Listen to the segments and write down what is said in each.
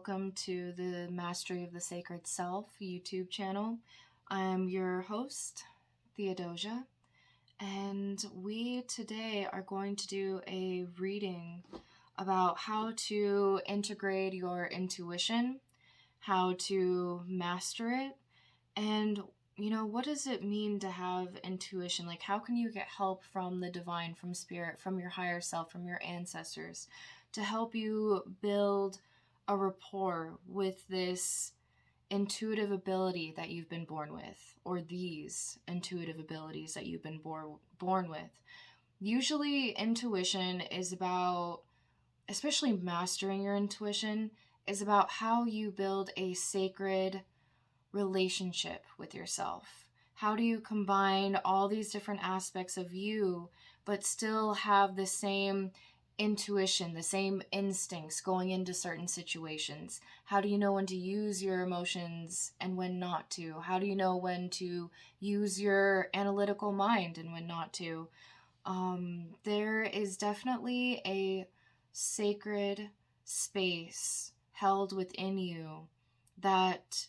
welcome to the Mastery of the Sacred Self YouTube channel. I'm your host, Theodosia, and we today are going to do a reading about how to integrate your intuition, how to master it, and what does it mean to have intuition? Like, how can you get help from the divine, from spirit, from your higher self, from your ancestors, to help you build a rapport with this intuitive ability that you've been born with, or these intuitive abilities that you've been born with. Usually, intuition is about, especially mastering your intuition, is about how you build a sacred relationship with yourself. How do you combine all these different aspects of you, but still have the same intuition, the same instincts going into certain situations? How do you know when to use your emotions and when not to? How do you know when to use your analytical mind and when not to? There is definitely a sacred space held within you that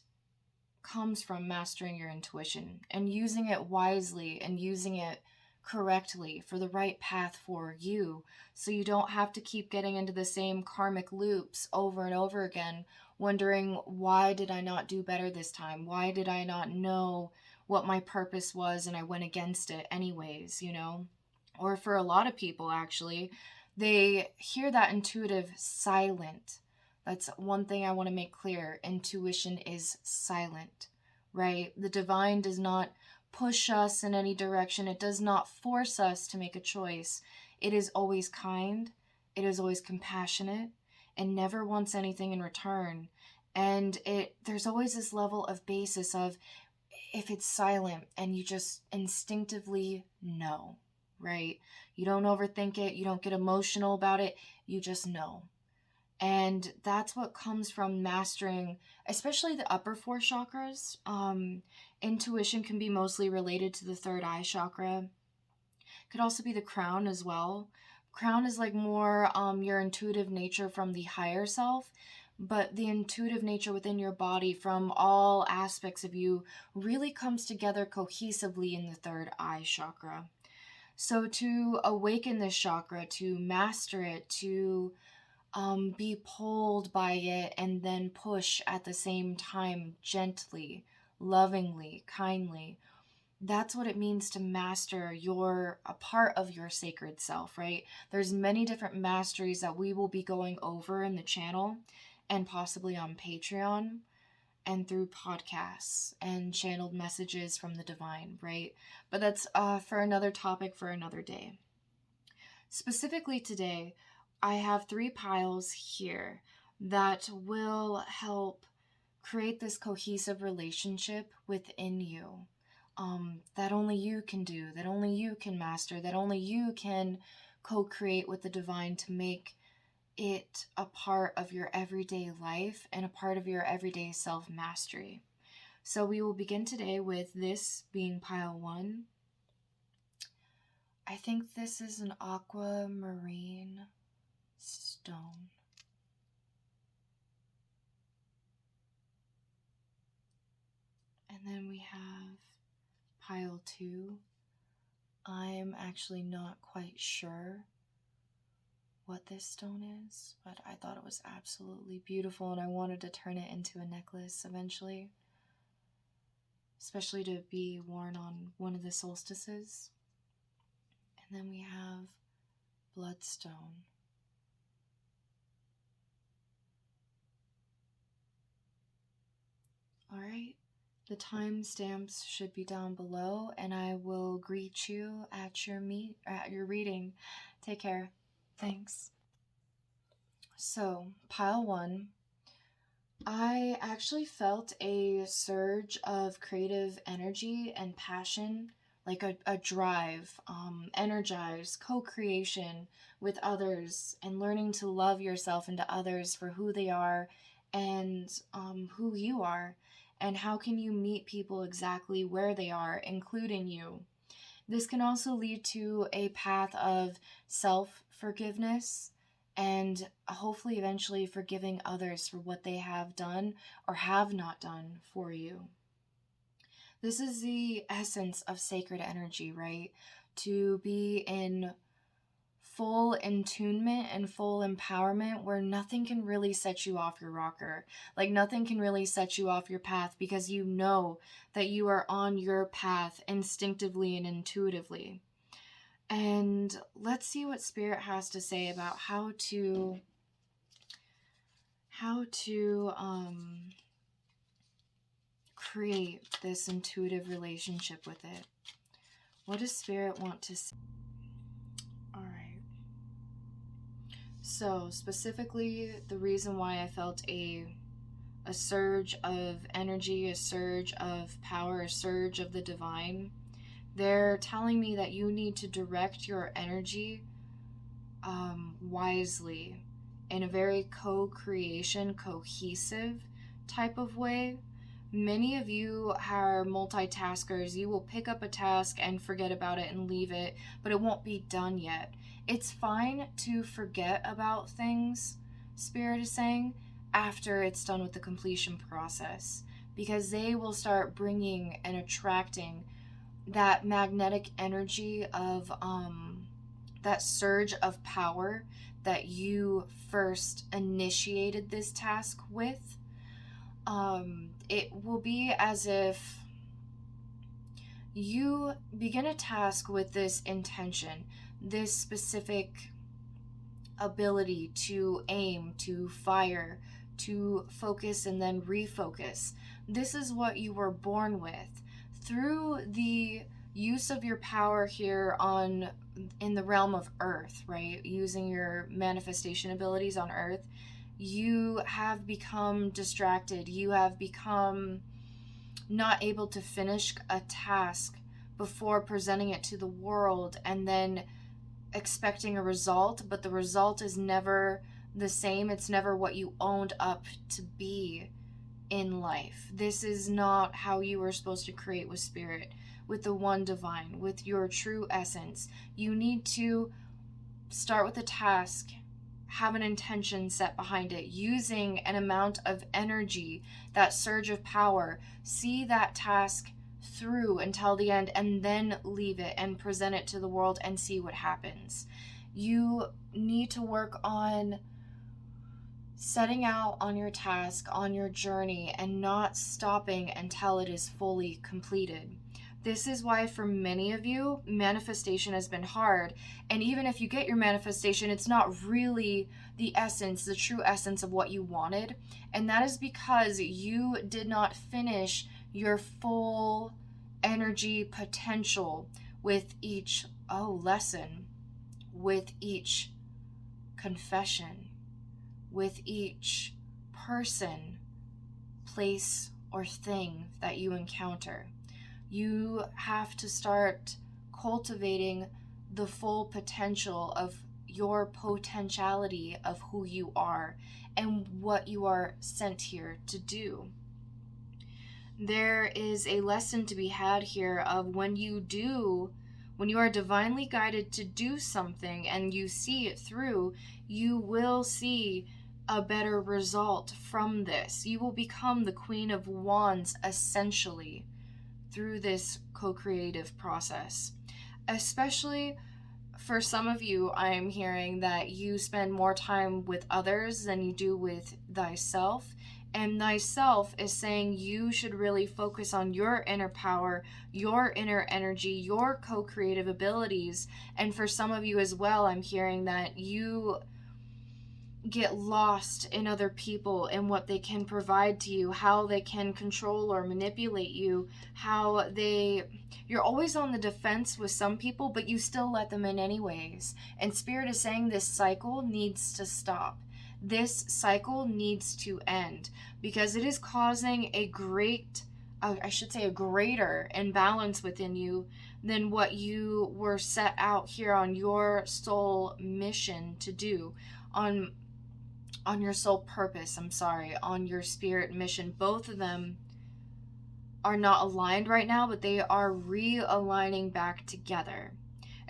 comes from mastering your intuition and using it wisely and using it correctly for the right path for you, so you don't have to keep getting into the same karmic loops over and over again, wondering, why did I not do better this time? Why did I not know what my purpose was and I went against it anyways, Or for a lot of people, actually, they hear that intuitive silent. That's one thing I want to make clear. Intuition is silent, right? The divine does not push us in any direction. It does not force us to make a choice. It is always kind. It is always compassionate and never wants anything in return. And there's always this level of basis of, if it's silent and you just instinctively know, right? You don't overthink it. You don't get emotional about it. You just know. And that's what comes from mastering, especially the upper four chakras. Intuition can be mostly related to the third eye chakra. Could also be the crown as well. Crown is like more your intuitive nature from the higher self, but the intuitive nature within your body from all aspects of you really comes together cohesively in the third eye chakra. So to awaken this chakra, to master it, to be pulled by it and then push at the same time, gently, lovingly, kindly. That's what it means to master a part of your sacred self, right? There's many different masteries that we will be going over in the channel and possibly on Patreon and through podcasts and channeled messages from the divine, right? But that's for another topic for another day. Specifically today, I have 3 piles here that will help create this cohesive relationship within you, that only you can do, that only you can master, that only you can co-create with the divine to make it a part of your everyday life and a part of your everyday self-mastery. So we will begin today with this being pile 1. I think this is an aquamarine stone. And then we have pile 2. I'm actually not quite sure what this stone is, but I thought it was absolutely beautiful and I wanted to turn it into a necklace eventually, especially to be worn on one of the solstices. And then we have Bloodstone. Alright, the timestamps should be down below and I will greet you at your reading. Take care. Thanks. So, pile 1. I actually felt a surge of creative energy and passion, like a drive, energized co-creation with others and learning to love yourself and to others for who they are and who you are, and how can you meet people exactly where they are, including you. This can also lead to a path of self-forgiveness and hopefully eventually forgiving others for what they have done or have not done for you. This is the essence of sacred energy, right? To be in full attunement and full empowerment where nothing can really set you off your rocker. Like nothing can really set you off your path because you know that you are on your path instinctively and intuitively. And let's see what Spirit has to say about how to create this intuitive relationship with it. What does Spirit want to say? All right. So specifically, the reason why I felt a surge of energy, a surge of power, a surge of the divine, they're telling me that you need to direct your energy wisely in a very co-creation, cohesive type of way. Many of you are multitaskers. You will pick up a task and forget about it and leave it, but it won't be done yet. It's fine to forget about things, Spirit is saying, after it's done with the completion process, because they will start bringing and attracting that magnetic energy of that surge of power that you first initiated this task with. It will be as if you begin a task with this intention, this specific ability to aim, to fire, to focus and then refocus. This is what you were born with. Through the use of your power here in the realm of Earth, right? Using your manifestation abilities on Earth, you have become distracted. You have become not able to finish a task before presenting it to the world and then expecting a result, but the result is never the same. It's never what you owned up to be in life. This is not how you were supposed to create with Spirit, with the one divine, with your true essence. You need to start with a task, have an intention set behind it, using an amount of energy, that surge of power, see that task through until the end, and then leave it and present it to the world and see what happens. You need to work on setting out on your task, on your journey, and not stopping until it is fully completed. This is why for many of you, manifestation has been hard. And even if you get your manifestation, it's not really the essence, the true essence of what you wanted. And that is because you did not finish your full energy potential with each lesson, with each confession, with each person, place, or thing that you encounter. You have to start cultivating the full potential of your potentiality of who you are and what you are sent here to do. There is a lesson to be had here of when you are divinely guided to do something and you see it through, you will see a better result from this. You will become the Queen of Wands essentially through this co-creative process. Especially for some of you, I'm hearing that you spend more time with others than you do with thyself. And thyself is saying you should really focus on your inner power, your inner energy, your co-creative abilities. And for some of you as well, I'm hearing that you get lost in other people and what they can provide to you, how they can control or manipulate you, you're always on the defense with some people, but you still let them in anyways. And Spirit is saying this cycle needs to stop. This cycle needs to end because it is causing a greater imbalance within you than what you were set out here on your soul mission to do, on your soul purpose, on your spirit mission. Both of them are not aligned right now, but they are realigning back together.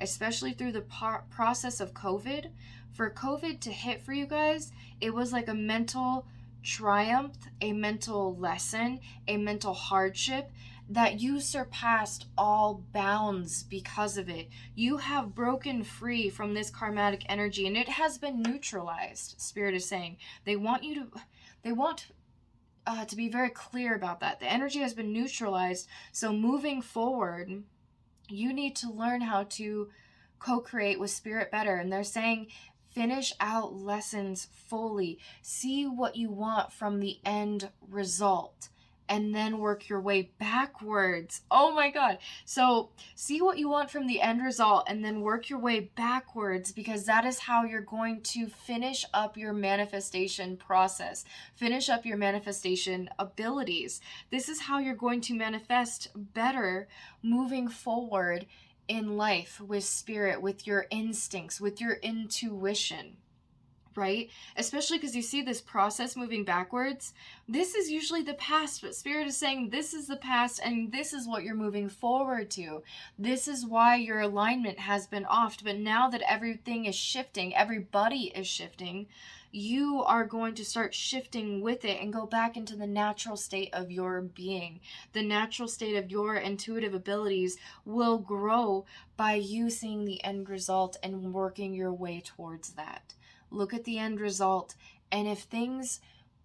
especially through the process of COVID. For COVID to hit for you guys, it was like a mental triumph, a mental lesson, a mental hardship that you surpassed all bounds because of it. You have broken free from this karmatic energy and it has been neutralized. Spirit is saying they want to be very clear about that. The energy has been neutralized. So moving forward, you need to learn how to co-create with spirit better. And they're saying finish out lessons fully. See what you want from the end result and then work your way backwards. Oh my God. So see what you want from the end result and then work your way backwards, because that is how you're going to finish up your manifestation process, finish up your manifestation abilities. This is how you're going to manifest better moving forward in life with spirit, with your instincts, with your intuition. Right? Especially because you see this process moving backwards. This is usually the past, but Spirit is saying this is the past and this is what you're moving forward to. This is why your alignment has been off. But now that everything is shifting, everybody is shifting, you are going to start shifting with it and go back into the natural state of your being. The natural state of your intuitive abilities will grow by you seeing the end result and working your way towards that. Look at the end result, and if things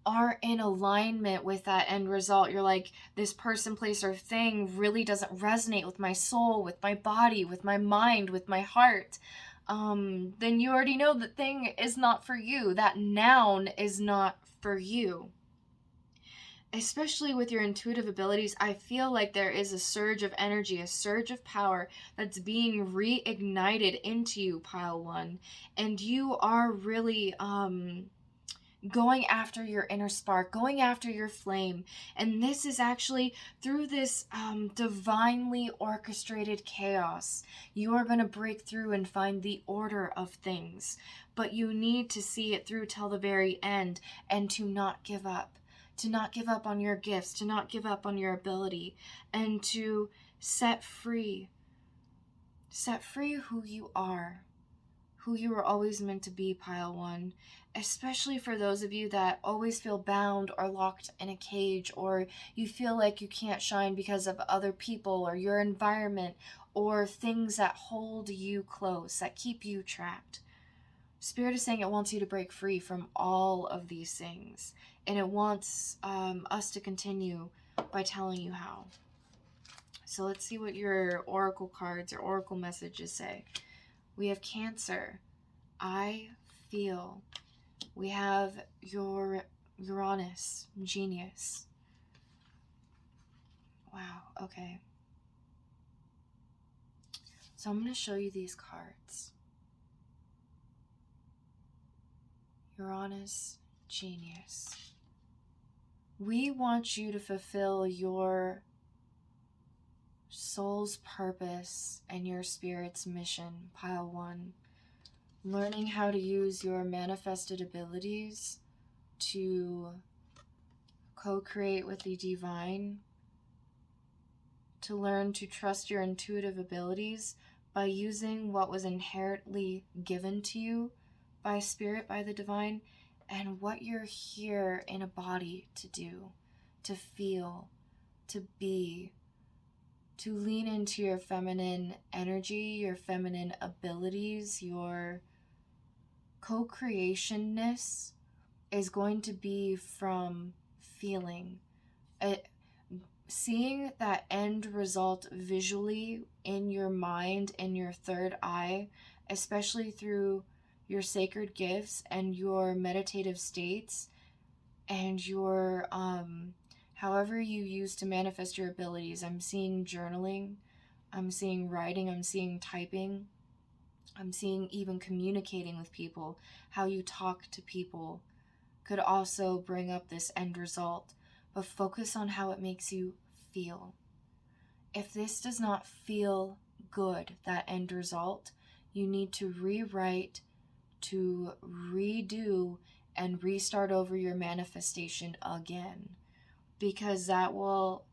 aren't in alignment with that end result, you're like, this person, place, or thing really doesn't resonate with my soul, with my body, with my mind, with my heart, then you already know that thing is not for you. That noun is not for you. Especially with your intuitive abilities, I feel like there is a surge of energy, a surge of power that's being reignited into you, Pile 1. And you are really going after your inner spark, going after your flame. And this is actually through this divinely orchestrated chaos. You are going to break through and find the order of things. But you need to see it through till the very end and to not give up. To not give up on your gifts, to not give up on your ability, and to set free who you are, who you were always meant to be, Pile 1, especially for those of you that always feel bound or locked in a cage, or you feel like you can't shine because of other people or your environment or things that hold you close, that keep you trapped. Spirit is saying it wants you to break free from all of these things. And it wants us to continue by telling you how. So let's see what your oracle cards or oracle messages say. We have Cancer. I feel. We have your Uranus. Genius. Wow. Okay. So I'm going to show you these cards. Uranus. Genius. We want you to fulfill your soul's purpose and your spirit's mission, Pile 1. Learning how to use your manifested abilities to co-create with the divine, to learn to trust your intuitive abilities by using what was inherently given to you by spirit, by the divine, and what you're here in a body to do, to feel, to be, to lean into your feminine energy, your feminine abilities. Your co-creationness is going to be from feeling, seeing that end result visually in your mind, in your third eye, especially through your sacred gifts and your meditative states and your however you use to manifest your abilities. I'm seeing journaling, I'm seeing writing, I'm seeing typing, I'm seeing even communicating with people. How you talk to people could also bring up this end result, but focus on how it makes you feel. If this does not feel good, that end result, you need to rewrite, to redo, and restart over your manifestation again, because that will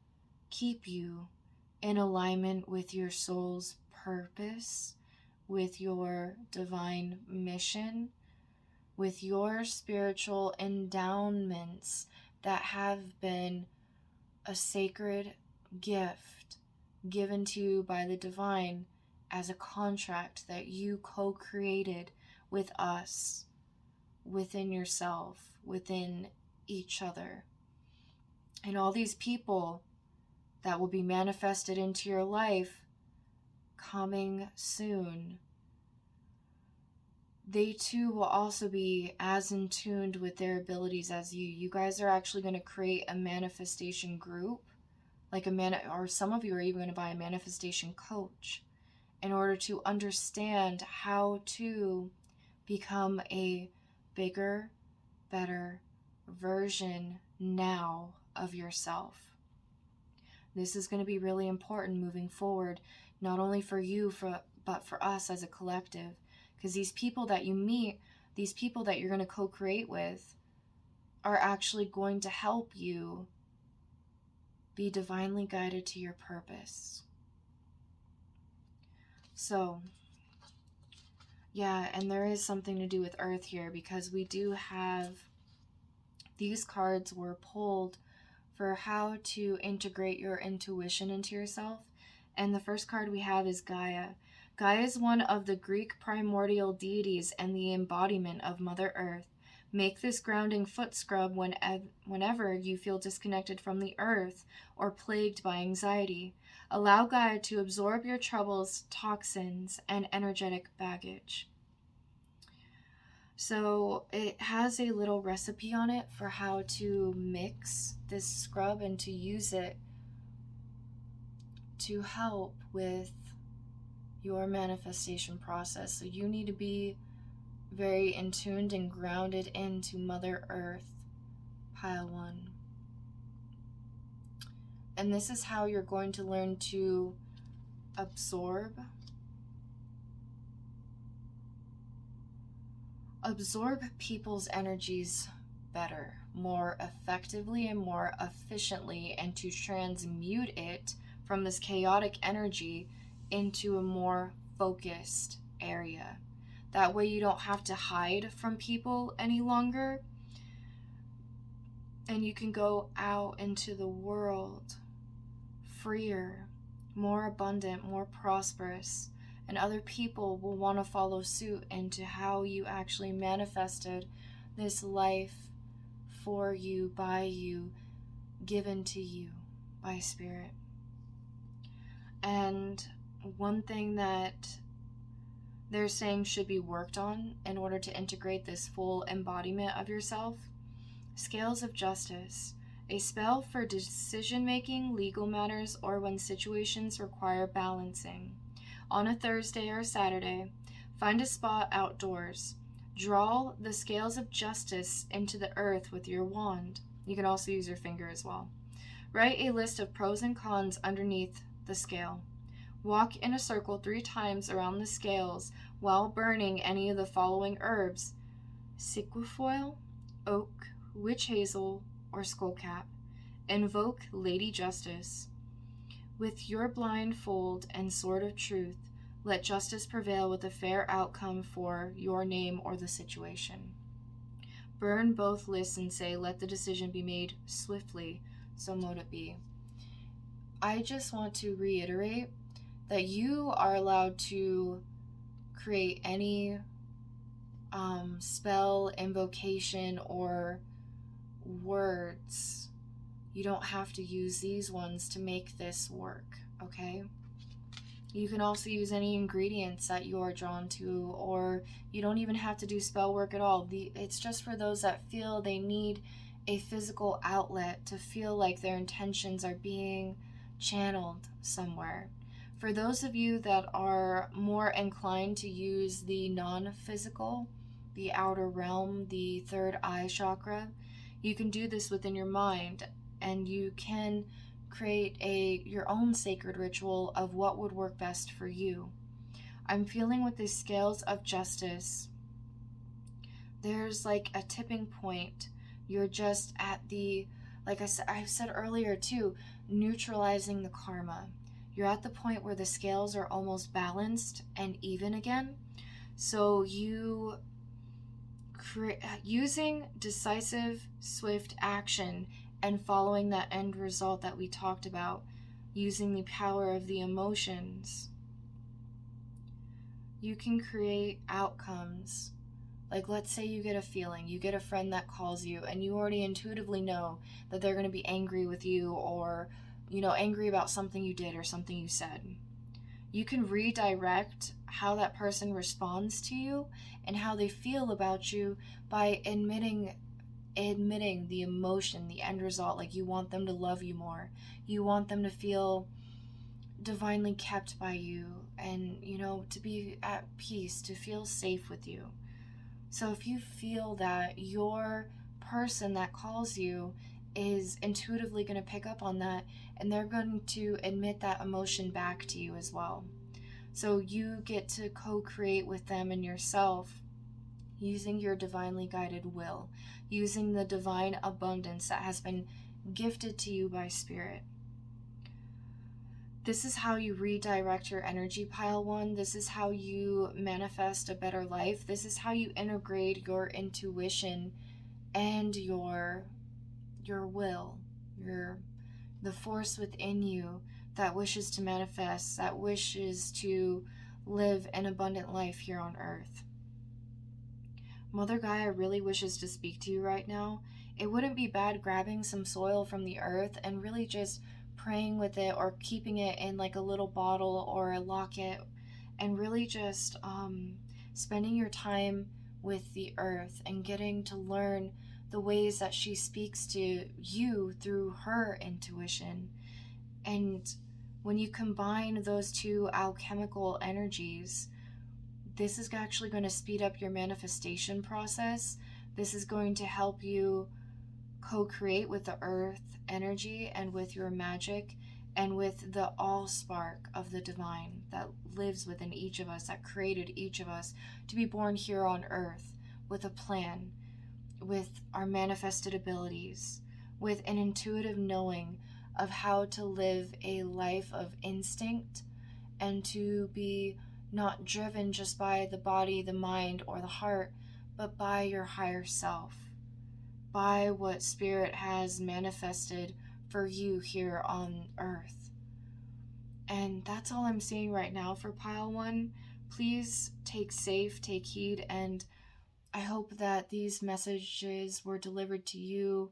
keep you in alignment with your soul's purpose, with your divine mission, with your spiritual endowments that have been a sacred gift given to you by the divine as a contract that you co-created with us, within yourself, within each other. And all these people that will be manifested into your life coming soon, they too will also be as in tuned with their abilities as you. You guys are actually going to create a manifestation group, like or some of you are even going to buy a manifestation coach in order to understand how to become a bigger, better version now of yourself. This is going to be really important moving forward, not only for you, but for us as a collective. Because these people that you meet, these people that you're going to co-create with, are actually going to help you be divinely guided to your purpose. So, yeah, and there is something to do with Earth here, because we do have, these cards were pulled for how to integrate your intuition into yourself. And the first card we have is Gaia. Gaia is one of the Greek primordial deities and the embodiment of Mother Earth. Make this grounding foot scrub whenever you feel disconnected from the earth or plagued by anxiety. Allow Gaia to absorb your troubles, toxins, and energetic baggage. So it has a little recipe on it for how to mix this scrub and to use it to help with your manifestation process. So you need to be very in tuned and grounded into Mother Earth, pile 1. And this is how you're going to learn to absorb people's energies better, more effectively and more efficiently, and to transmute it from this chaotic energy into a more focused area. That way you don't have to hide from people any longer, and you can go out into the world freer, more abundant, more prosperous, and other people will want to follow suit into how you actually manifested this life for you, by you, given to you by Spirit. And one thing that they're saying should be worked on in order to integrate this full embodiment of yourself: Scales of Justice, a spell for decision-making, legal matters, or when situations require balancing. On a Thursday or Saturday, find a spot outdoors. Draw the scales of justice into the earth with your wand. You can also use your finger as well. Write a list of pros and cons underneath the scale. Walk in a circle 3 times around the scales while burning any of the following herbs: sequifoil, oak, witch hazel, or skullcap. Invoke Lady Justice. With your blindfold and sword of truth, let justice prevail with a fair outcome for your name or the situation. Burn both lists and say, let the decision be made swiftly, so mote it be. I just want to reiterate that you are allowed to create any spell, invocation, or words. You don't have to use these ones to make this work, okay? You can also use any ingredients that you are drawn to, or you don't even have to do spell work at all. It's just for those that feel they need a physical outlet to feel like their intentions are being channeled somewhere. For those of you that are more inclined to use the non-physical, the outer realm, the third eye chakra, you can do this within your mind, and you can create your own sacred ritual of what would work best for you. I'm feeling with the scales of justice, there's like a tipping point. You're just at the, like I've said earlier too, neutralizing the karma. You're at the point where the scales are almost balanced and even again. So you using decisive, swift action and following that end result that we talked about, using the power of the emotions, you can create outcomes. Like, let's say you get a feeling, you get a friend that calls you, and you already intuitively know that they're going to be angry with you, or, angry about something you did or something you said. You can redirect how that person responds to you and how they feel about you by admitting the emotion, the end result. Like, you want them to love you more. You want them to feel divinely kept by you, and, to be at peace, to feel safe with you. So if you feel that your person that calls you is intuitively going to pick up on that, and they're going to admit that emotion back to you as well. So you get to co-create with them and yourself using your divinely guided will, using the divine abundance that has been gifted to you by Spirit. This is how you redirect your energy, Pile 1. This is how you manifest a better life. This is how you integrate your intuition and your will, the force within you that wishes to manifest, that wishes to live an abundant life here on earth. Mother Gaia really wishes to speak to you right now. It wouldn't be bad grabbing some soil from the earth and really just praying with it, or keeping it in like a little bottle or a locket, and really just spending your time with the earth and getting to learn the ways that she speaks to you through her intuition. And when you combine those two alchemical energies, this is actually going to speed up your manifestation process. This is going to help you co-create with the earth energy and with your magic and with the all spark of the divine that lives within each of us, that created each of us to be born here on earth with a plan, with our manifested abilities, with an intuitive knowing of how to live a life of instinct, and to be not driven just by the body, the mind, or the heart, but by your higher self, by what Spirit has manifested for you here on earth. And that's all I'm seeing right now for Pile 1. Please take heed, and I hope that these messages were delivered to you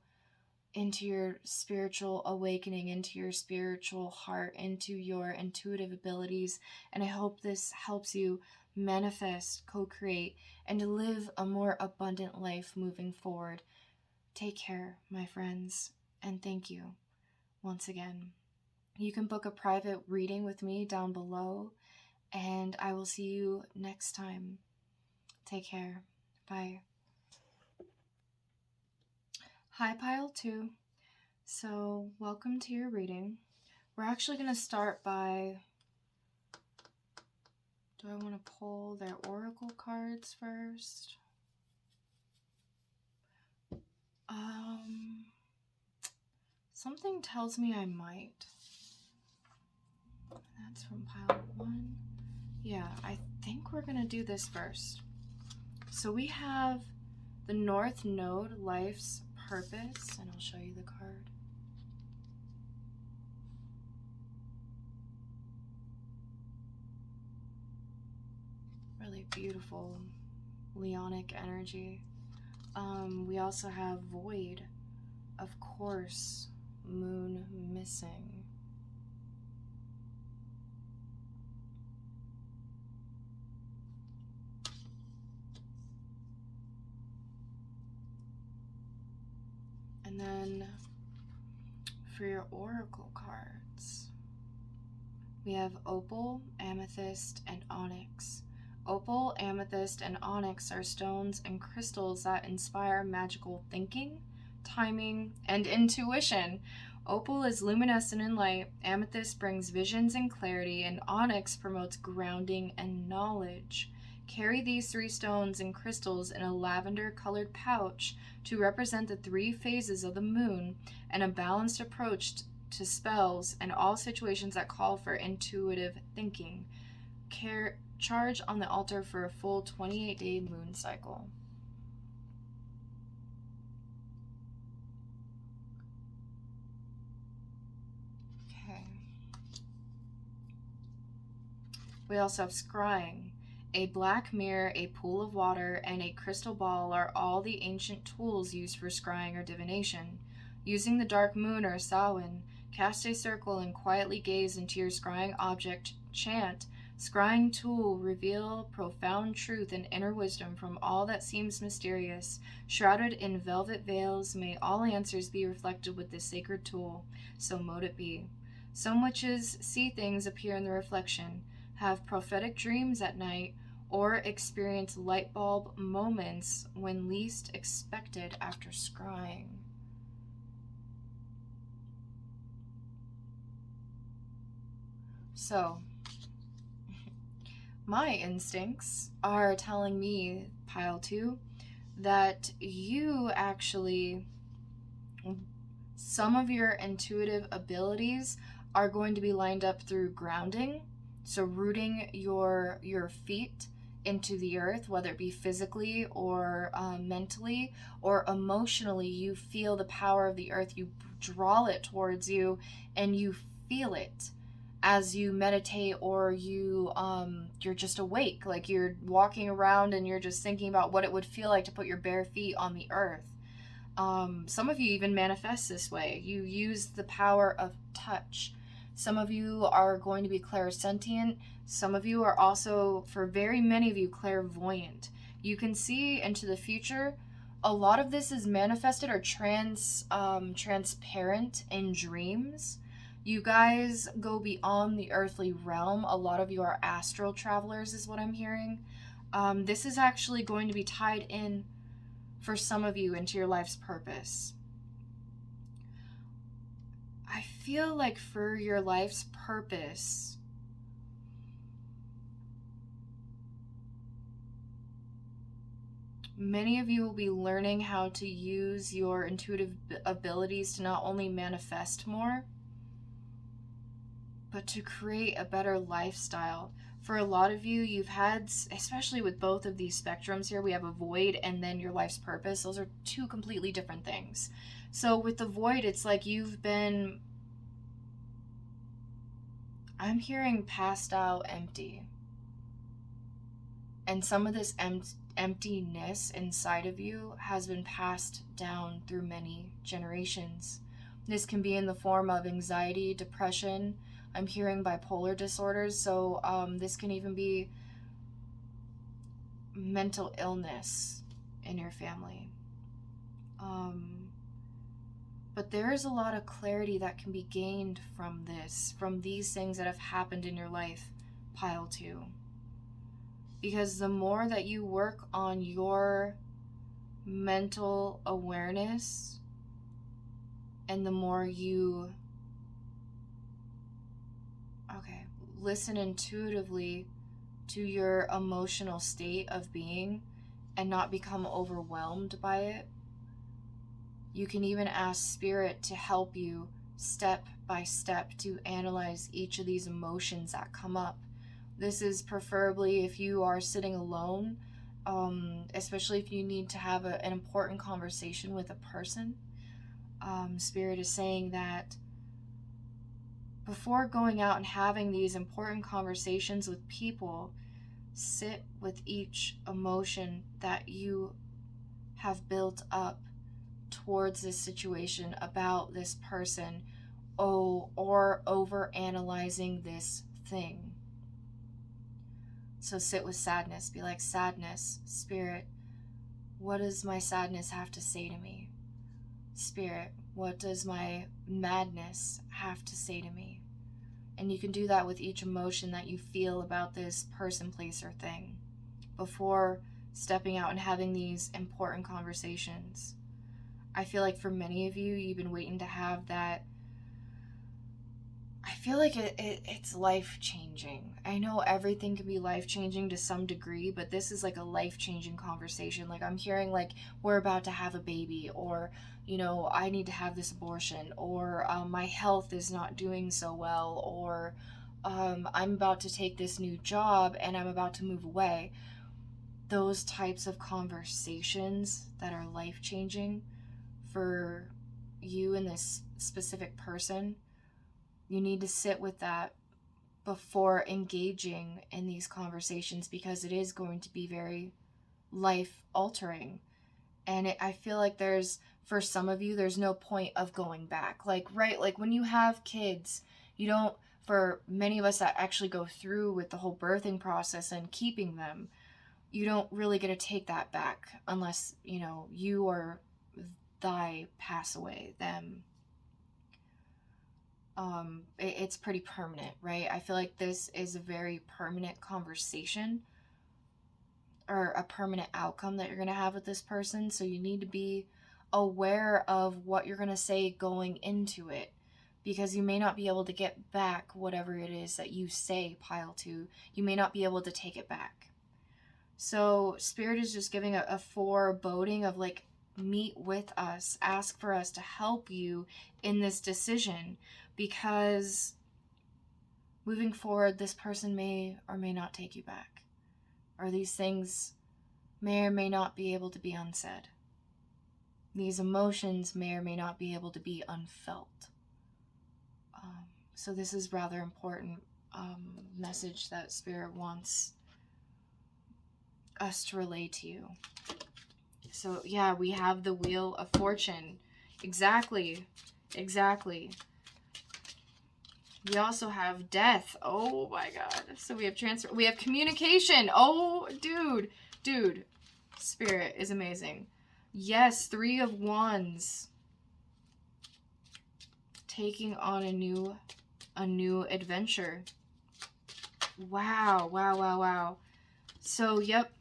into your spiritual awakening, into your spiritual heart, into your intuitive abilities. And I hope this helps you manifest, co-create, and to live a more abundant life moving forward. Take care, my friends, and thank you once again. You can book a private reading with me down below, and I will see you next time. Take care. Bye. Hi, Pile 2. So, welcome to your reading. We're actually going to start by... Do I want to pull their oracle cards first? Something tells me I might. That's from Pile 1. Yeah, I think we're going to do this first. So we have the North Node, Life's Purpose, and I'll show you the card. Really beautiful Leonic energy. We also have Void, of course, Moon Missing. And then for your oracle cards, we have Opal, Amethyst, and Onyx. Opal, amethyst, and onyx are stones and crystals that inspire magical thinking, timing, and intuition. Opal is luminescent and light, amethyst brings visions and clarity, and onyx promotes grounding and knowledge. Carry these 3 stones and crystals in a lavender-colored pouch to represent the 3 phases of the moon and a balanced approach to spells and all situations that call for intuitive thinking. Charge on the altar for a full 28-day moon cycle. Okay. We also have scrying. A black mirror, a pool of water, and a crystal ball are all the ancient tools used for scrying or divination. Using the dark moon or Samhain, cast a circle and quietly gaze into your scrying object. Chant, scrying tool, reveal profound truth and inner wisdom from all that seems mysterious. Shrouded in velvet veils, may all answers be reflected with this sacred tool. So mote it be. Some witches see things appear in the reflection, have prophetic dreams at night, or experience light bulb moments when least expected after scrying. So, my instincts are telling me, pile 2, that you actually, some of your intuitive abilities are going to be lined up through grounding. So rooting your feet into the earth, whether it be physically or mentally or emotionally, you feel the power of the earth. You draw it towards you and you feel it as you meditate, or you're just awake, like you're walking around and you're just thinking about what it would feel like to put your bare feet on the earth. Some of you even manifest this way. You use the power of touch. Some of you are going to be clairsentient. Some of you are also, for very many of you, clairvoyant. You can see into the future. A lot of this is manifested or transparent in dreams. You guys go beyond the earthly realm. A lot of you are astral travelers, is what I'm hearing. This is actually going to be tied in for some of you into your life's purpose. I feel like for your life's purpose, many of you will be learning how to use your intuitive abilities to not only manifest more, but to create a better lifestyle. For a lot of you, you've had, especially with both of these spectrums here, we have a void and then your life's purpose. Those are two completely different things. So with the void, it's like you've been, I'm hearing passed out empty. And some of this emptiness inside of you has been passed down through many generations. This can be in the form of anxiety, depression. I'm hearing bipolar disorders. So this can even be mental illness in your family. But there is a lot of clarity that can be gained from this, from these things that have happened in your life, pile 2. Because the more that you work on your mental awareness, and the more you, listen intuitively to your emotional state of being and not become overwhelmed by it, you can even ask Spirit to help you step by step to analyze each of these emotions that come up. This is preferably if you are sitting alone, especially if you need to have an important conversation with a person. Spirit is saying that before going out and having these important conversations with people, sit with each emotion that you have built up towards this situation, about this person, or over analyzing this thing. So sit with sadness. Be like, sadness, Spirit, what does my sadness have to say to me? Spirit, what does my madness have to say to me? And you can do that with each emotion that you feel about this person, place, or thing before stepping out and having these important conversations. I feel like for many of you, you've been waiting to have that, I feel like it's life-changing. I know everything can be life-changing to some degree, but this is like a life-changing conversation. Like, I'm hearing like, we're about to have a baby, or, I need to have this abortion, or my health is not doing so well, or I'm about to take this new job and I'm about to move away. Those types of conversations that are life-changing for you and this specific person, you need to sit with that before engaging in these conversations, because it is going to be very life altering. And I feel like for some of you, there's no point of going back. Like, right, like when you have kids, you don't, for many of us that actually go through with the whole birthing process and keeping them, you don't really get to take that back unless, you or thy pass away, them. It's pretty permanent, right? I feel like this is a very permanent conversation, or a permanent outcome that you're going to have with this person. So you need to be aware of what you're going to say going into it, because you may not be able to get back whatever it is that you say, pile two. You may not be able to take it back. So Spirit is just giving a foreboding of like, meet with us, ask for us to help you in this decision, because moving forward, this person may or may not take you back, or these things may or may not be able to be unsaid. These emotions may or may not be able to be unfelt. So this is rather important message that Spirit wants us to relay to you. So yeah, we have the Wheel of Fortune. Exactly. We also have Death. Oh my god. So we have transfer. We have communication. Oh, dude. Spirit is amazing. Yes, 3 of Wands. Taking on a new adventure. Wow. So, yep.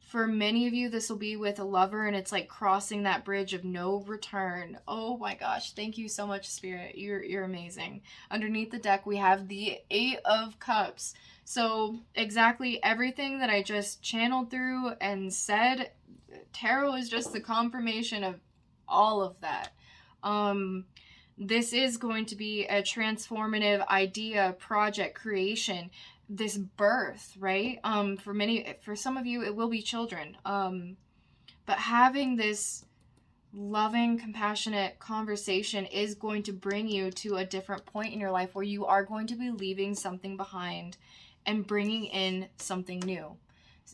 For many of you, this will be with a lover, and it's like crossing that bridge of no return. Oh my gosh. Thank you so much, Spirit. You're amazing. Underneath the deck, we have the 8 of Cups. So exactly everything that I just channeled through and said, tarot is just the confirmation of all of that. This is going to be a transformative idea, project, creation, this birth, right? For some of you, it will be children. But having this loving, compassionate conversation is going to bring you to a different point in your life where you are going to be leaving something behind and bringing in something new.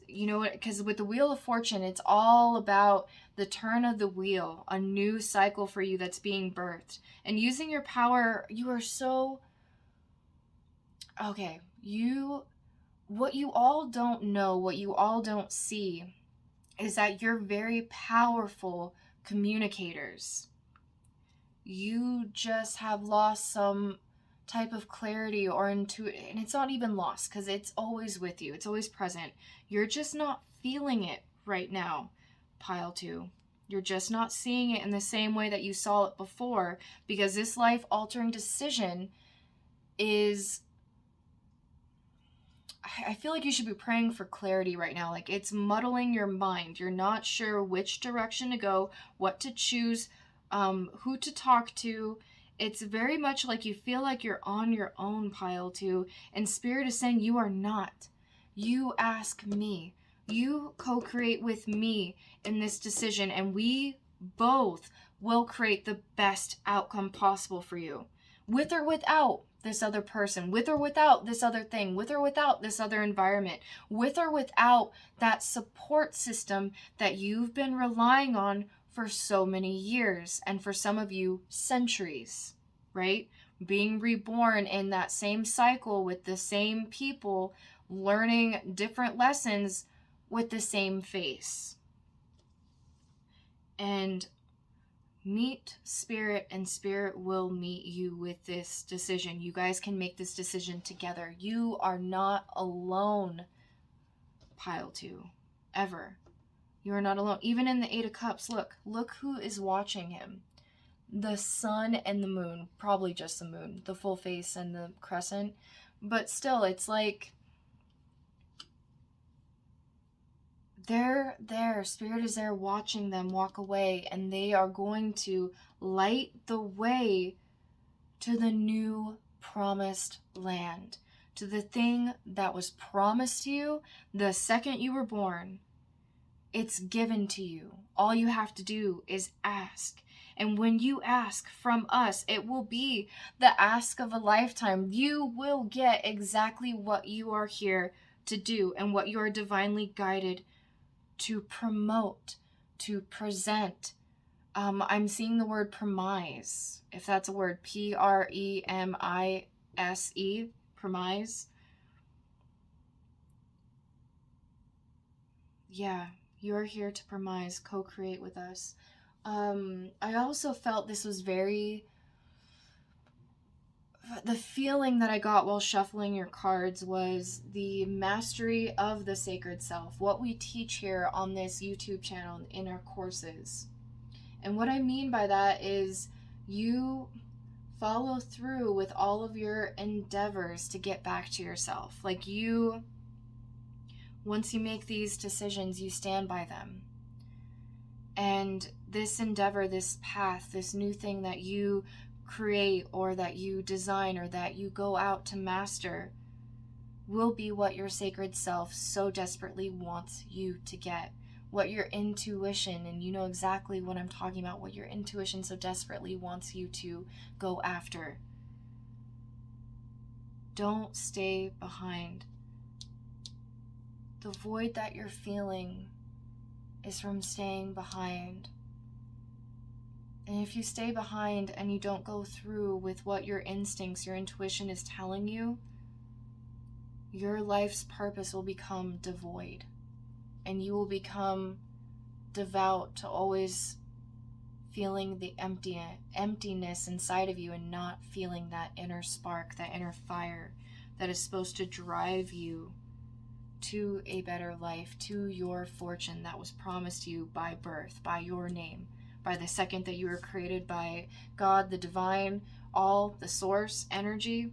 You know what? Because with the Wheel of Fortune, it's all about the turn of the wheel, a new cycle for you that's being birthed. And using your power, you are so... Okay, what you all don't know, what you all don't see, is that you're very powerful communicators. You just have lost some type of clarity or intuition, and it's not even lost because it's always with you. It's always present. You're just not feeling it right now, pile 2. You're just not seeing it in the same way that you saw it before, because this life-altering decision is... I feel like you should be praying for clarity right now. Like, it's muddling your mind. You're not sure which direction to go, what to choose, who to talk to. It's very much like you feel like you're on your own, pile 2. And Spirit is saying you are not. You ask me. You co-create with me in this decision, and we both will create the best outcome possible for you, with or without this other person, with or without this other thing, with or without this other environment, with or without that support system that you've been relying on for so many years, and for some of you, centuries, right? Being reborn in that same cycle with the same people, learning different lessons with the same face. And meet Spirit, and Spirit will meet you with this decision. You guys can make this decision together. You are not alone, pile 2, ever. You are not alone. Even in the 8 of Cups, look who is watching him. the sun and the moon, probably just the moon, the full face and the crescent, but still, it's like they're there, spirit is there watching them walk away, and they are going to light the way to the new promised land, to the thing that was promised you the second you were born. It's given to you. All you have to do is ask. And when you ask from us, it will be the ask of a lifetime. You will get exactly what you are here to do and what you are divinely guided to promote, to present. I'm seeing the word premise, if that's a word, Premise, premise. Yeah, you're here to premise, co-create with us. I also felt this was very, the feeling that I got while shuffling your cards was the mastery of the sacred self, what we teach here on this YouTube channel in our courses. And what I mean by that is you follow through with all of your endeavors to get back to yourself. Like you, once you make these decisions, you stand by them. And this endeavor, this path, this new thing that you create or that you design or that you go out to master will be what your sacred self so desperately wants you to get. What your intuition, and you know exactly what I'm talking about, what your intuition so desperately wants you to go after. Don't stay behind. The void that you're feeling is from staying behind. And if you stay behind and you don't go through with what your instincts, your intuition is telling you, your life's purpose will become devoid. And you will become devout to always feeling the emptiness inside of you and not feeling that inner spark, that inner fire that is supposed to drive you to a better life, to your fortune that was promised you by birth, by your name, by the second that you were created by God, the divine, all the source energy.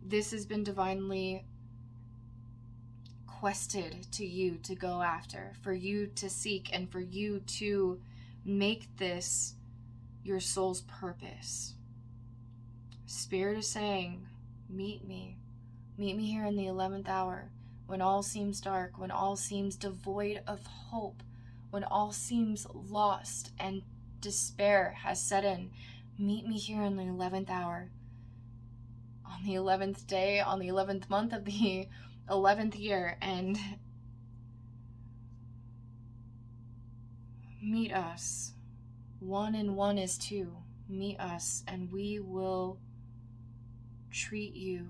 This has been divinely quested to you to go after, for you to seek, and for you to make this your soul's purpose. Spirit is saying, meet me here in the 11th hour, when all seems dark, when all seems devoid of hope, when all seems lost and despair has set in. Meet me here in the 11th hour, on the 11th day, on the 11th month of the 11th year, and meet us. 1 and 1 is 2. Meet us, and we will treat you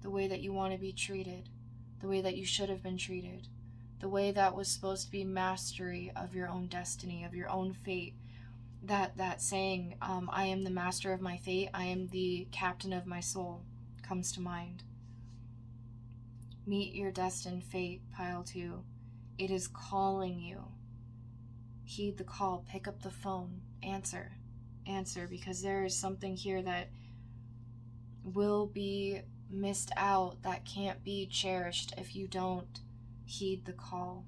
the way that you want to be treated, the way that you should have been treated, the way that was supposed to be mastery of your own destiny, of your own fate. That saying, I am the master of my fate, I am the captain of my soul, comes to mind. Meet your destined fate, pile 2. It is calling you. Heed the call, pick up the phone, answer, because there is something here that will be missed out, that can't be cherished if you don't heed the call.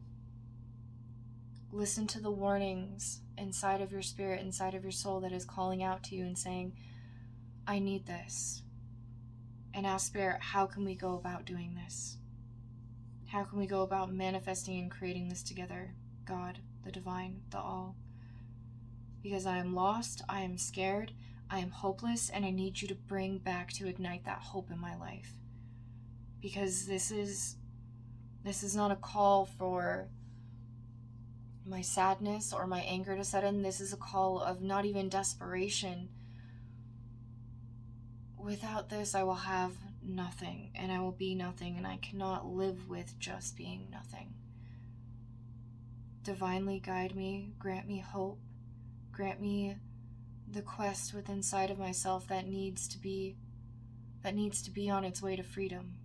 Listen to the warnings inside of your spirit, inside of your soul, that is calling out to you and saying, I need this. And ask Spirit, how can we go about doing this? How can we go about manifesting and creating this together? God, the divine, the all. Because I am lost, I am scared, I am hopeless, and I need you to bring back, to ignite that hope in my life. Because this is not a call for my sadness or my anger to set in. This is a call of not even desperation. Without this, I will have nothing, and I will be nothing, and I cannot live with just being nothing. Divinely guide me, grant me hope, grant me the quest within inside of myself that needs to be on its way to freedom.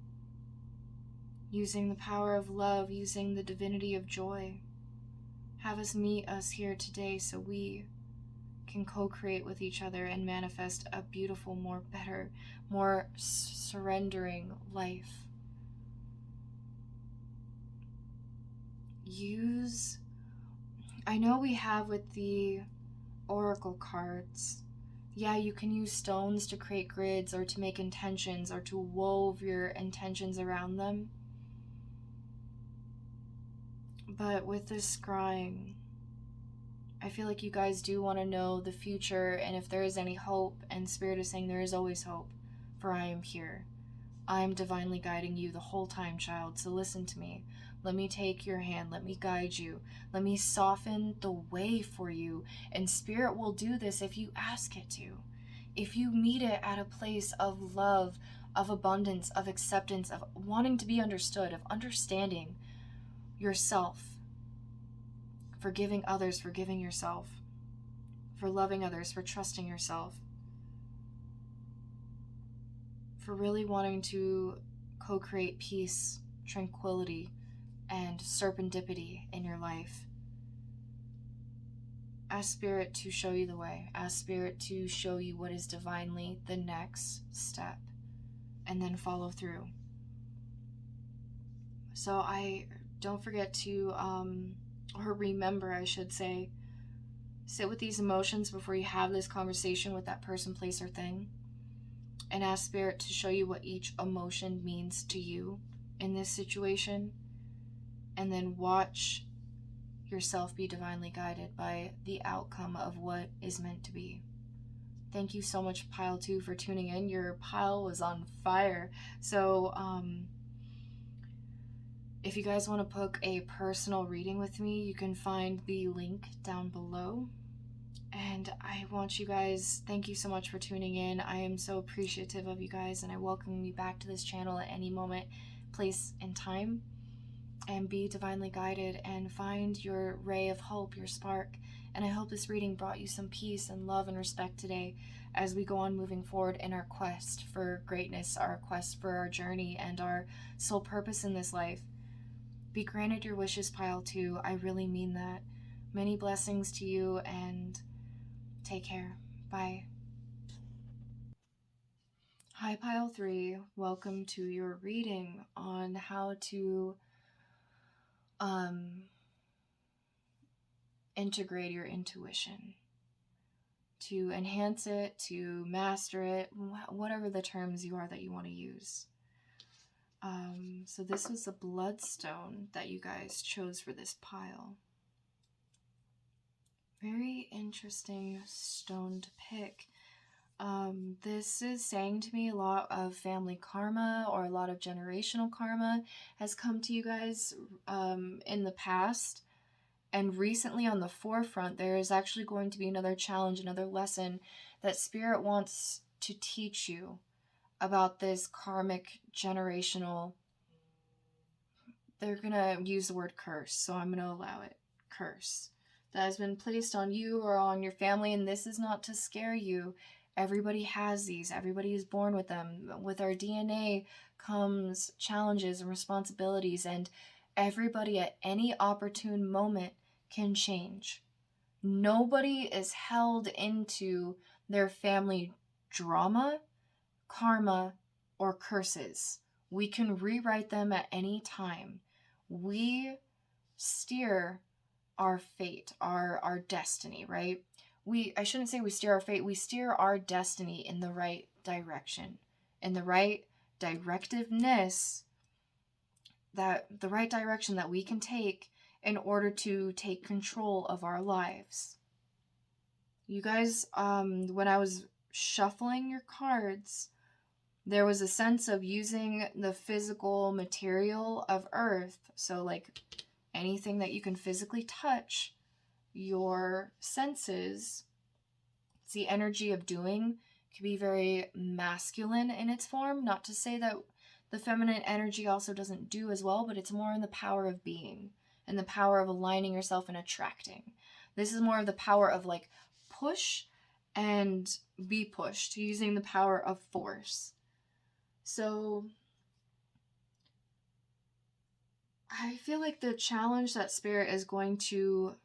Using the power of love, using the divinity of joy. Have us meet us here today so we can co-create with each other and manifest a beautiful, more better, more surrendering life. I know we have with the oracle cards, yeah, you can use stones to create grids or to make intentions or to wove your intentions around them. But with this scrying, I feel like you guys do want to know the future and if there is any hope, and Spirit is saying there is always hope, for I am here. I am divinely guiding you the whole time, child, so listen to me. Let me take your hand, let me guide you, let me soften the way for you, and Spirit will do this if you ask it to. If you meet it at a place of love, of abundance, of acceptance, of wanting to be understood, of understanding yourself, forgiving others, forgiving yourself, for loving others, for trusting yourself, for really wanting to co-create peace, tranquility, and serendipity in your life. Ask Spirit to show you the way. Ask Spirit to show you what is divinely the next step, and then follow through. So don't forget to, or remember, I should say, sit with these emotions before you have this conversation with that person, place, or thing, and ask Spirit to show you what each emotion means to you in this situation, and then watch yourself be divinely guided by the outcome of what is meant to be. Thank you so much, Pile 2, for tuning in. Your pile was on fire. So, if you guys want to book a personal reading with me, you can find the link down below. And I want you guys, thank you so much for tuning in. I am so appreciative of you guys, and I welcome you back to this channel at any moment, place, and time. And be divinely guided and find your ray of hope, your spark. And I hope this reading brought you some peace and love and respect today as we go on moving forward in our quest for greatness, our quest for our journey, and our sole purpose in this life. Be granted your wishes, Pile 2. I really mean that. Many blessings to you, and take care. Bye. Hi, Pile 3. Welcome to your reading on how to integrate your intuition, to enhance it, to master it, whatever the terms you are that you want to use. So this was the Bloodstone that you guys chose for this pile. Very interesting stone to pick. This is saying to me a lot of family karma or a lot of generational karma has come to you guys in the past. And recently on the forefront, there is actually going to be another challenge, another lesson that Spirit wants to teach you about this karmic generational, they're going to use the word curse, so I'm going to allow it, curse, that has been placed on you or on your family. And this is not to scare you. Everybody has these. Everybody is born with them. With our DNA comes challenges and responsibilities, and everybody at any opportune moment can change. Nobody is held into their family drama, karma, or curses. We can rewrite them at any time. We steer our fate, our destiny, right? I shouldn't say we steer our fate, we steer our destiny in the right direction, in the right directiveness, the right direction that we can take in order to take control of our lives. You guys, when I was shuffling your cards, there was a sense of using the physical material of Earth, so like anything that you can physically touch, your senses. It's the energy of doing. Can be very masculine in its form. Not to say that the feminine energy also doesn't do as well, but it's more in the power of being and the power of aligning yourself and attracting. This is more of the power of like push and be pushed, using the power of force. So I feel like the challenge that Spirit is going to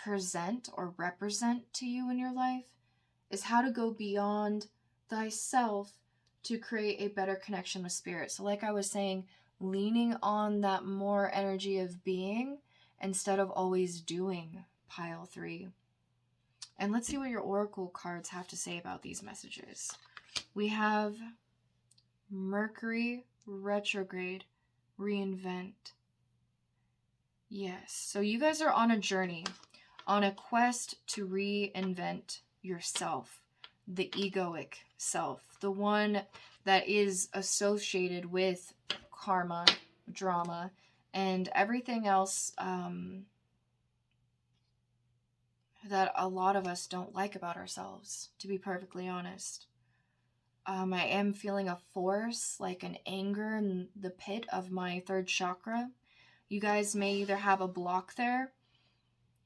present or represent to you in your life is how to go beyond thyself to create a better connection with spirit. So like I was saying, leaning on that more energy of being instead of always doing, pile 3. And let's see what your oracle cards have to say about these messages. We have Mercury retrograde, reinvent. Yes, so you guys are on a journey, on a quest to reinvent yourself, the egoic self, the one that is associated with karma, drama, and everything else that a lot of us don't like about ourselves, to be perfectly honest. I am feeling a force, like an anger in the pit of my 3rd chakra. You guys may either have a block there,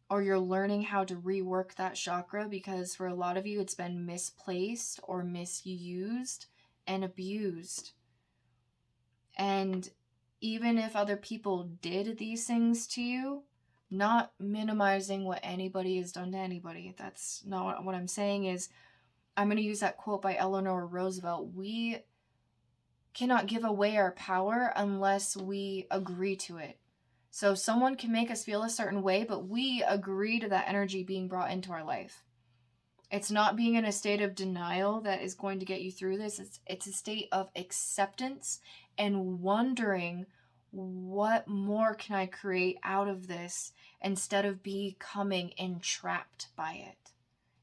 or you're learning how to rework that chakra, because for a lot of you it's been misplaced or misused and abused. And even if other people did these things to you, not minimizing what anybody has done to anybody. That's not what I'm saying. Is I'm going to use that quote by Eleanor Roosevelt. We cannot give away our power unless we agree to it. So someone can make us feel a certain way, but we agree to that energy being brought into our life. It's not being in a state of denial that is going to get you through this. It's a state of acceptance and wondering, what more can I create out of this, instead of becoming entrapped by it.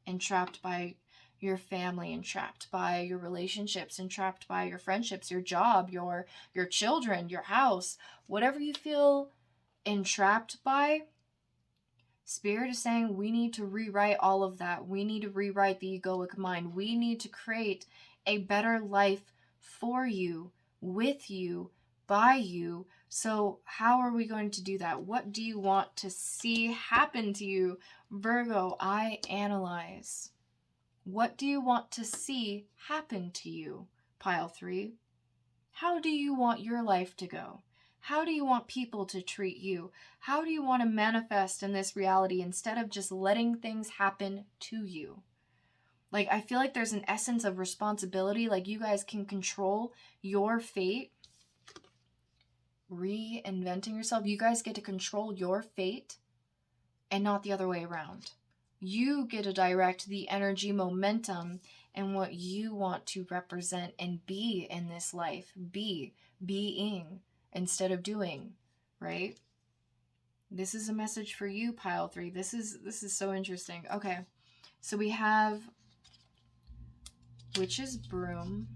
Entrapped by your family, entrapped by your relationships, entrapped by your friendships, your job, your children, your house, whatever you feel entrapped by. Spirit is saying we need to rewrite all of that. We need to rewrite the egoic mind. We need to create a better life for you, with you, by you. So how are we going to do that? What do you want to see happen to you? Virgo, I analyze. What do you want to see happen to you? Pile 3. How do you want your life to go? How do you want people to treat you? How do you want to manifest in this reality instead of just letting things happen to you? Like, I feel like there's an essence of responsibility. Like, you guys can control your fate. Reinventing yourself. You guys get to control your fate and not the other way around. You get to direct the energy momentum and what you want to represent and be in this life. Being instead of doing, right? This is a message for you, pile 3. This is so interesting. Okay, so we have Witch's Broom.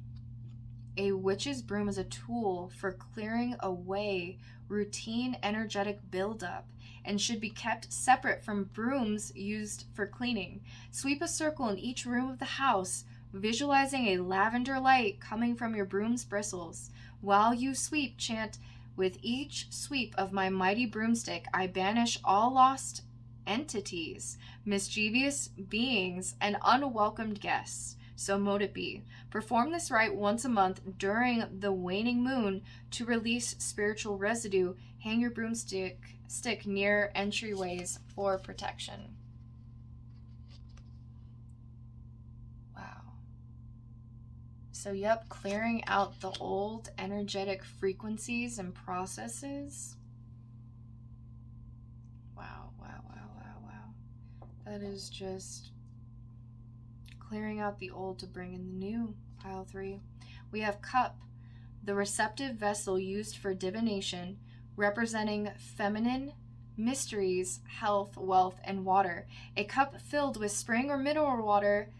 A witch's broom is a tool for clearing away routine energetic buildup and should be kept separate from brooms used for cleaning. Sweep a circle in each room of the house, visualizing a lavender light coming from your broom's bristles. While you sweep, chant, "With each sweep of my mighty broomstick, I banish all lost entities, mischievous beings, and unwelcomed guests. So mote it be." Perform this rite once a month during the waning moon to release spiritual residue. Hang your broomstick near entryways for protection. Wow. So yep, clearing out the old energetic frequencies and processes. Wow, wow, wow, wow, wow. That is just clearing out the old to bring in the new. Pile 3. We have Cup, the receptive vessel used for divination, representing feminine mysteries, health, wealth, and water. A cup filled with spring or mineral water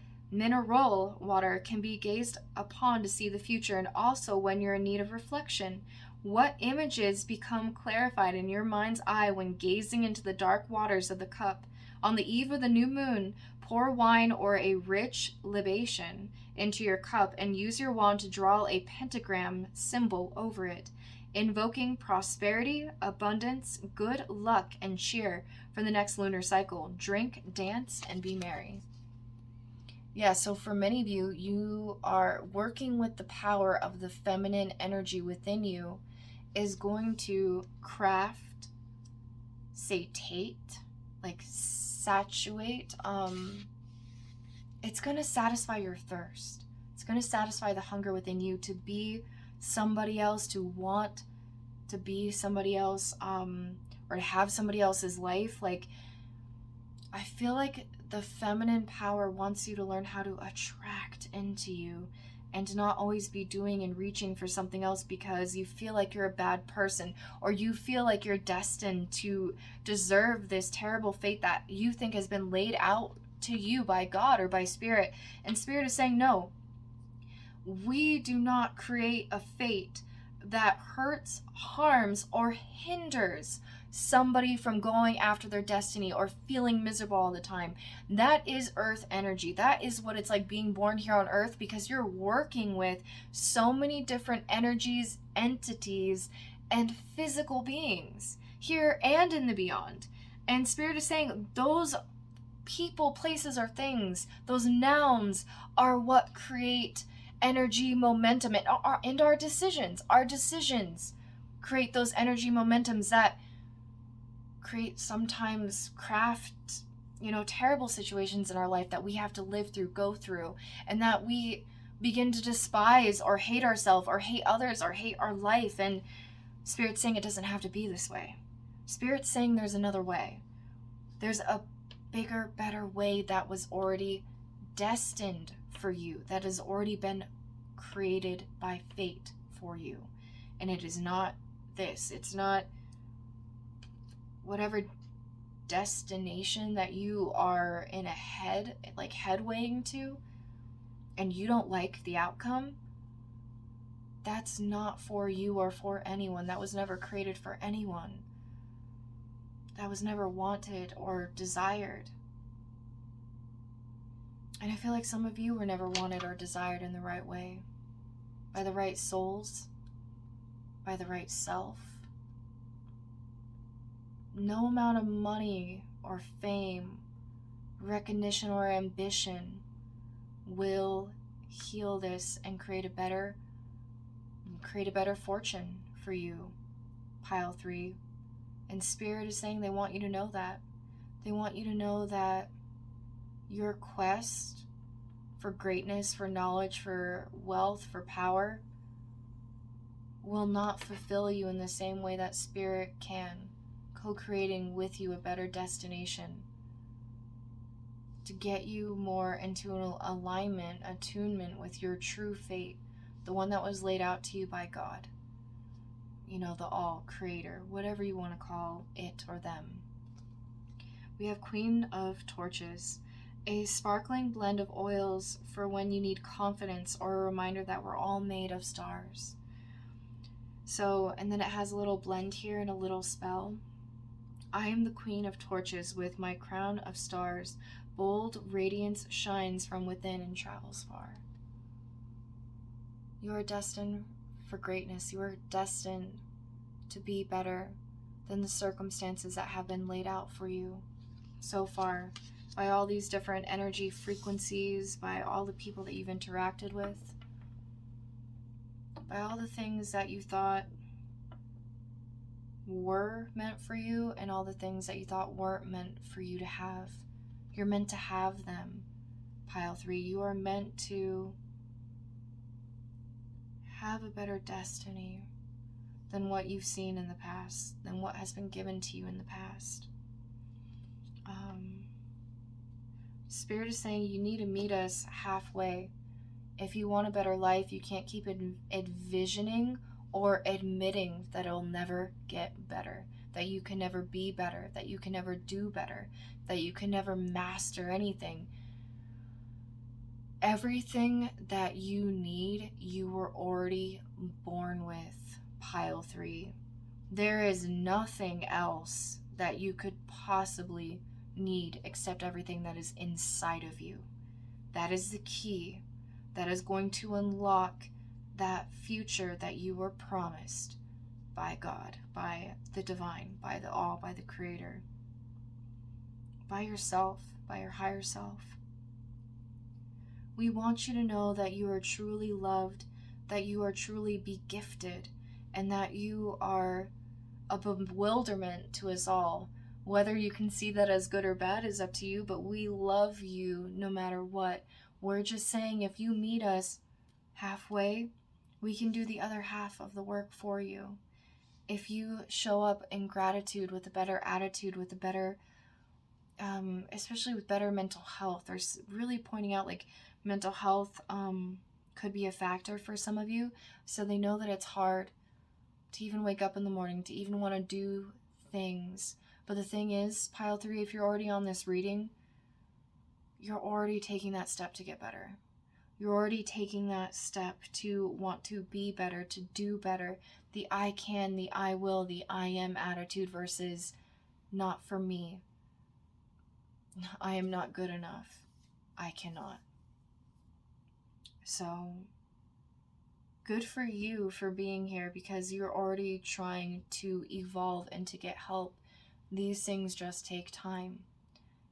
can be gazed upon to see the future, and also when you're in need of reflection. What images become clarified in your mind's eye when gazing into the dark waters of the cup? On the eve of the new moon, pour wine or a rich libation into your cup and use your wand to draw a pentagram symbol over it, invoking prosperity, abundance, good luck, and cheer for the next lunar cycle. Drink, dance, and be merry. Yeah, so for many of you, you are working with the power of the feminine energy within you is going to craft, say, like saturate, it's going to satisfy your thirst. It's going to satisfy the hunger within you to be somebody else, to want to be somebody else, or to have somebody else's life. Like, I feel like the feminine power wants you to learn how to attract into you and to not always be doing and reaching for something else because you feel like you're a bad person, or you feel like you're destined to deserve this terrible fate that you think has been laid out to you by God or by Spirit. And Spirit is saying, no, we do not create a fate that hurts, harms, or hinders somebody from going after their destiny or feeling miserable all the time. That is earth energy. That is what it's like being born here on earth, because you're working with so many different energies, entities, and physical beings here and in the beyond. And Spirit is saying those people, places, or things, those nouns are what create energy, momentum, and our decisions. Our decisions create those energy momentums that create, sometimes craft, terrible situations in our life that we have to live through, go through, and that we begin to despise or hate ourselves or hate others or hate our life. And Spirit's saying it doesn't have to be this way. Spirit's saying there's another way. There's a bigger, better way that was already destined for you, that has already been created by fate for you. And it is not this. It's not whatever destination that you are in headwaying to, and you don't like the outcome. That's not for you or for anyone. That was never created for anyone. That was never wanted or desired. And I feel like some of you were never wanted or desired in the right way, by the right souls, by the right self. No amount of money or fame, recognition or ambition will heal this and create a better fortune for you, Pile 3. And Spirit is saying they want you to know that. They want you to know that your quest for greatness, for knowledge, for wealth, for power will not fulfill you in the same way that Spirit can, co-creating with you a better destination to get you more into an alignment, attunement with your true fate, the one that was laid out to you by God. The all creator, whatever you want to call it or them. We have Queen of Torches, a sparkling blend of oils for when you need confidence or a reminder that we're all made of stars. So, and then it has a little blend here and a little spell. I am the Queen of Torches with my crown of stars. Bold radiance shines from within and travels far. You are destined for greatness. You are destined to be better than the circumstances that have been laid out for you so far, by all these different energy frequencies, by all the people that you've interacted with, by all the things that you thought were meant for you and all the things that you thought weren't meant for you to have. You're meant to have them, Pile 3. You are meant to have a better destiny than what you've seen in the past, than what has been given to you in the past. Spirit is saying you need to meet us halfway. If you want a better life, you can't keep envisioning or admitting that it'll never get better, that you can never be better, that you can never do better, that you can never master anything. Everything that you need, you were already born with, Pile 3. There is nothing else that you could possibly need except everything that is inside of you. That is the key that is going to unlock that future that you were promised by God, by the divine, by the all, by the creator, by yourself, by your higher self. We want you to know that you are truly loved, that you are truly be gifted, and that you are a bewilderment to us all, Whether you can see that as good or bad is up to you, but we love you no matter what. We're just saying if you meet us halfway, we can do the other half of the work for you. If you show up in gratitude, with a better attitude, with a better, especially with better mental health, or really pointing out like mental health could be a factor for some of you. So they know that it's hard to even wake up in the morning, to even want to do things. But the thing is, pile 3, if you're already on this reading, you're already taking that step to get better. You're already taking that step to want to be better, to do better. The I can, the I will, the I am attitude versus not for me. I am not good enough. I cannot. So, good for you for being here, because you're already trying to evolve and to get help. These things just take time.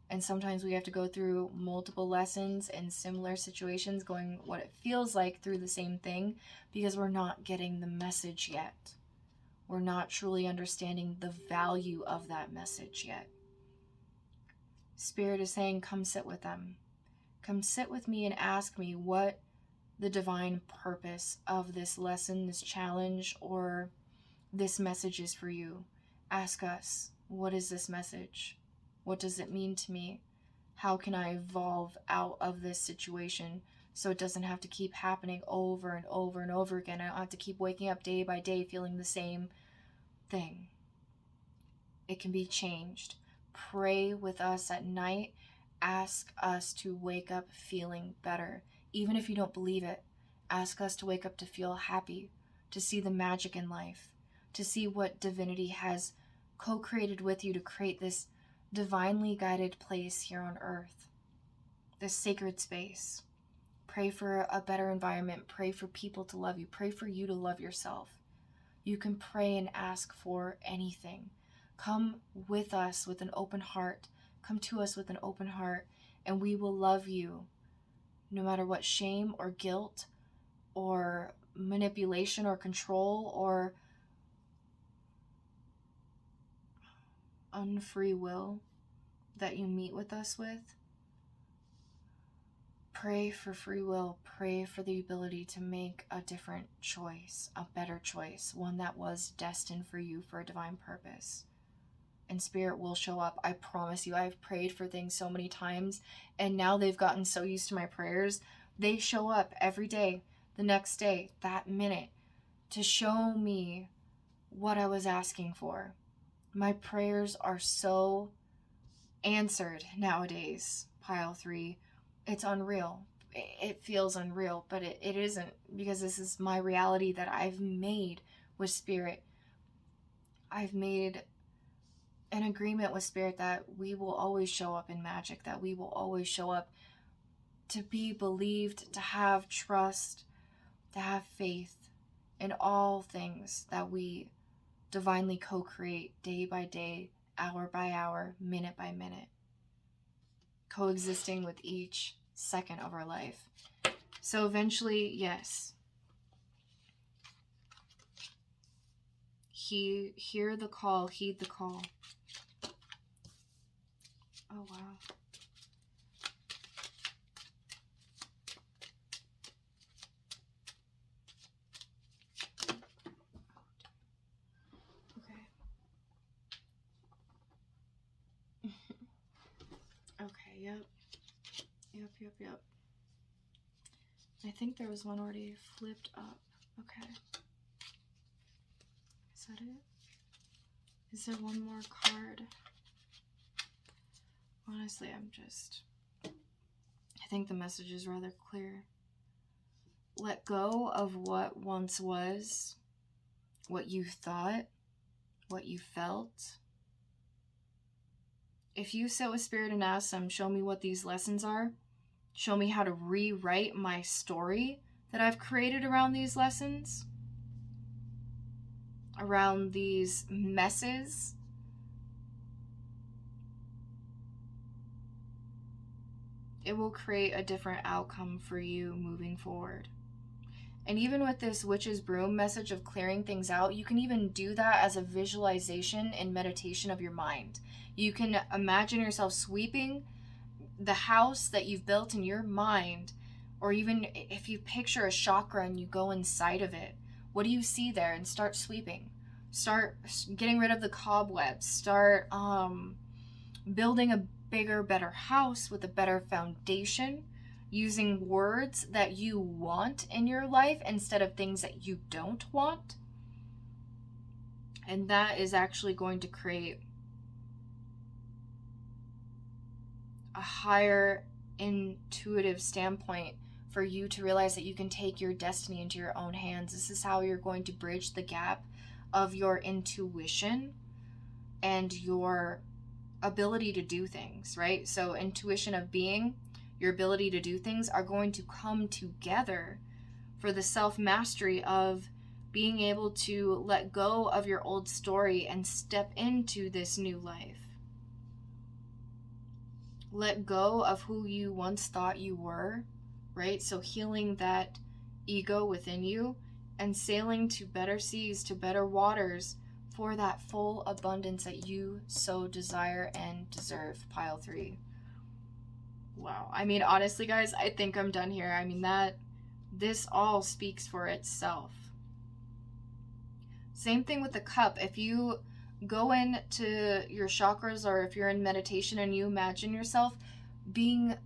And sometimes we have to go through multiple lessons in similar situations, going what it feels like through the same thing, because we're not getting the message yet. We're not truly understanding the value of that message yet. Spirit is saying, come sit with them. Come sit with me and ask me what the divine purpose of this lesson, this challenge, or this message is for you. Ask us, what is this message? What does it mean to me? How can I evolve out of this situation so it doesn't have to keep happening over and over and over again? I don't have to keep waking up day by day feeling the same thing. It can be changed. Pray with us at night. Ask us to wake up feeling better. Even if you don't believe it, ask us to wake up to feel happy, to see the magic in life, to see what divinity has co-created with you to create this divinely guided place here on earth, this sacred space. Pray for a better environment. Pray for people to love you. Pray for you to love yourself. You can pray and ask for anything. Come with us with an open heart. Come to us with an open heart, and we will love you no matter what shame or guilt or manipulation or control or unfree will that you meet with us with. Pray for free will. Pray for the ability to make a different choice, a better choice, one that was destined for you for a divine purpose. And Spirit will show up. I promise you. I've prayed for things so many times, and now they've gotten so used to my prayers. They show up every day, the next day, that minute, to show me what I was asking for. My prayers are so answered nowadays, pile 3. It's unreal. It feels unreal, but it isn't, because this is my reality that I've made with Spirit. I've made an agreement with Spirit that we will always show up in magic, that we will always show up to be believed, to have trust, to have faith in all things that we divinely co-create day by day, hour by hour, minute by minute, coexisting with each second of our life. So eventually, yes, hear the call, heed the call. Oh, wow. Okay, yep. Yep. I think there was one already flipped up. Okay. Is that it? Is there one more card? Honestly, I think the message is rather clear. Let go of what once was, what you thought, what you felt. If you sit with Spirit and ask them, show me what these lessons are, show me how to rewrite my story that I've created around these lessons, around these messes, it will create a different outcome for you moving forward. And even with this witch's broom message of clearing things out, you can even do that as a visualization and meditation of your mind. You can imagine yourself sweeping the house that you've built in your mind, or even if you picture a chakra and you go inside of it, what do you see there? And start sweeping. Start getting rid of the cobwebs. Start building a bigger, better house with a better foundation, using words that you want in your life instead of things that you don't want. And that is actually going to create a higher intuitive standpoint for you to realize that you can take your destiny into your own hands. This is how you're going to bridge the gap of your intuition and your ability to do things, right? So intuition of being, your ability to do things are going to come together for the self-mastery of being able to let go of your old story and step into this new life. Let go of who you once thought you were, right? So healing that ego within you and sailing to better seas, to better waters, for that full abundance that you so desire and deserve. Pile 3. Wow. I mean, honestly, guys, I think I'm done here. I mean, this all speaks for itself. Same thing with the cup. If you go into your chakras, or if you're in meditation and you imagine yourself being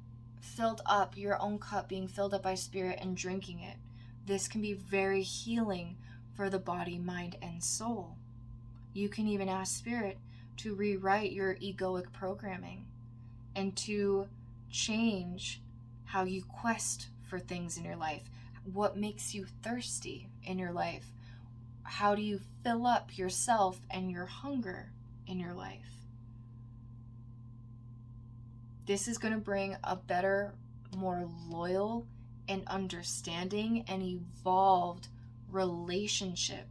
filled up, your own cup being filled up by spirit and drinking it, this can be very healing for the body, mind, and soul. You can even ask spirit to rewrite your egoic programming and to change how you quest for things in your life. What makes you thirsty in your life? How do you fill up yourself and your hunger in your life? This is going to bring a better, more loyal and understanding and evolved relationship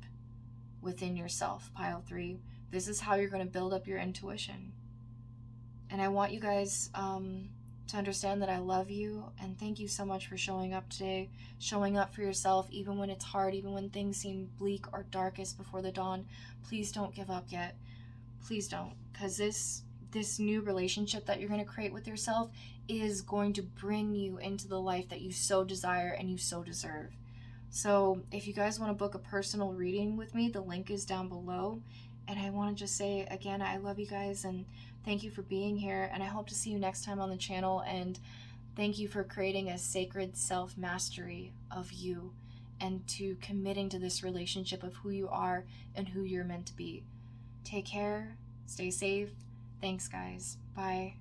within yourself. Pile 3. This is how you're going to build up your intuition. And I want you guys to understand that I love you, and thank you so much for showing up today, showing up for yourself, even when it's hard, even when things seem bleak or darkest before the dawn. Please don't give up yet. Please don't, because this new relationship that you're going to create with yourself is going to bring you into the life that you so desire and you so deserve. So if you guys want to book a personal reading with me, the link is down below. And I want to just say again, I love you guys and thank you for being here. And I hope to see you next time on the channel. And thank you for creating a sacred self-mastery of you and to committing to this relationship of who you are and who you're meant to be. Take care. Stay safe. Thanks, guys. Bye.